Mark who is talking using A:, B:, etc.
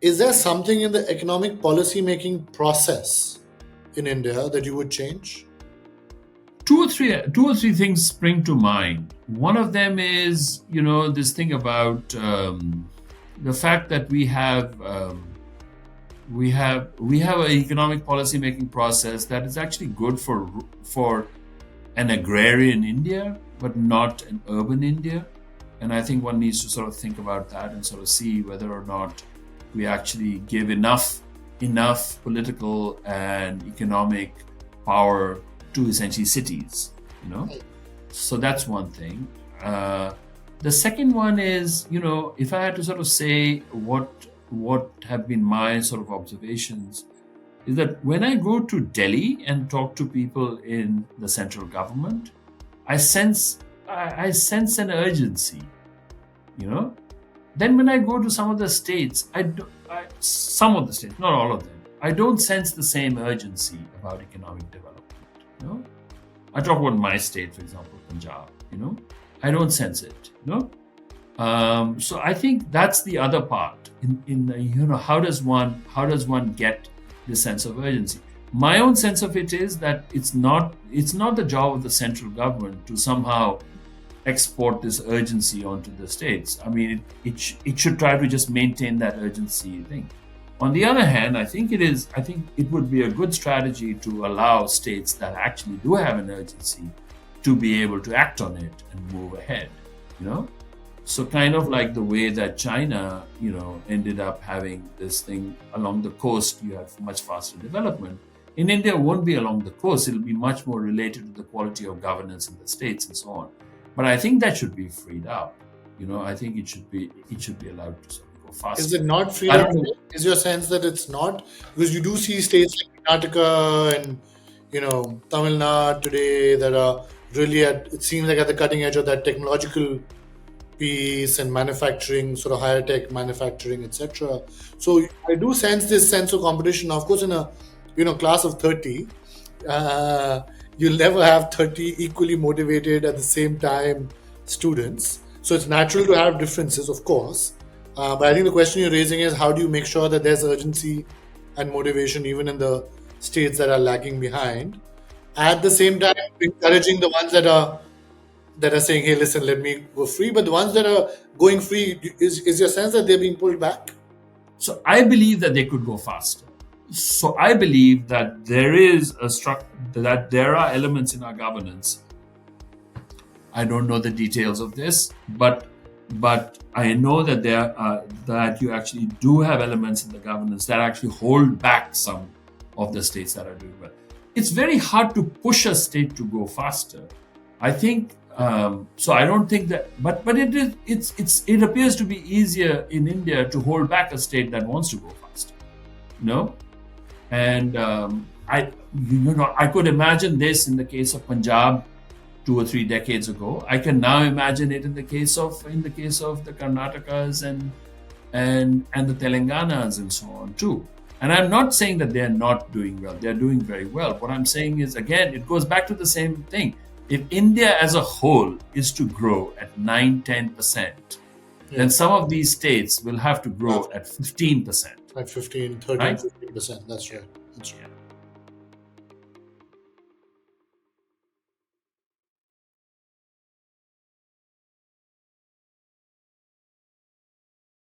A: is there something in the economic policy making process in India that you would change?
B: Two or three things spring to mind. One of them is, this thing about the fact that we have an economic policy making process that is actually good for an agrarian India, but not an urban India. And I think one needs to sort of think about that and sort of see whether or not we actually give enough political and economic power to essentially cities, So that's one thing. The second one is, if I had to sort of say what have been my sort of observations, is that when I go to Delhi and talk to people in the central government, I sense an urgency, Then when I go to some of the states, some of the states, not all of them, I don't sense the same urgency about economic development. I talk about my state, for example, Punjab. I don't sense it. So I think that's the other part. How does one get this sense of urgency? My own sense of it is that it's not the job of the central government to somehow export this urgency onto the states. I mean, it should try to just maintain that urgency thing. On the other hand, I think it would be a good strategy to allow states that actually do have an urgency to be able to act on it and move ahead, So kind of like the way that China, ended up having this thing along the coast, you have much faster development. In India, it won't be along the coast. It'll be much more related to the quality of governance in the states and so on. But I think that should be freed up. I think it should be allowed to sort of go faster.
A: Is it not freed up? Is your sense that it's not? Because you do see states like Karnataka and Tamil Nadu today that are really it seems like at the cutting edge of that technological piece and manufacturing, sort of higher tech manufacturing, etc. So I do sense this sense of competition. Of course, in a class of 30, you'll never have 30 equally motivated at the same time students. So it's natural to have differences, of course. But I think the question you're raising is how do you make sure that there's urgency and motivation even in the states that are lagging behind? At the same time, encouraging the ones that are saying, hey, listen, let me go free. But the ones that are going free, is your sense that they're being pulled back?
B: So I believe that they could go faster. So I believe that there is that there are elements in our governance. I don't know the details of this, but I know that that you actually do have elements in the governance that actually hold back some of the states that are doing well. It's very hard to push a state to go faster. I think so. I don't think that, but it appears to be easier in India to hold back a state that wants to go faster. And I could imagine this in the case of Punjab 2 or 3 decades ago. I can now imagine it in the case of the Karnatakas and the Telanganas and so on too. And I'm not saying that they're not doing well. They're doing very well. What I'm saying is, again, it goes back to the same thing. If India as a whole is to grow at 9-10%, then some of these states will have to grow at 15%.
A: At 15, 13, right? 15%. That's right.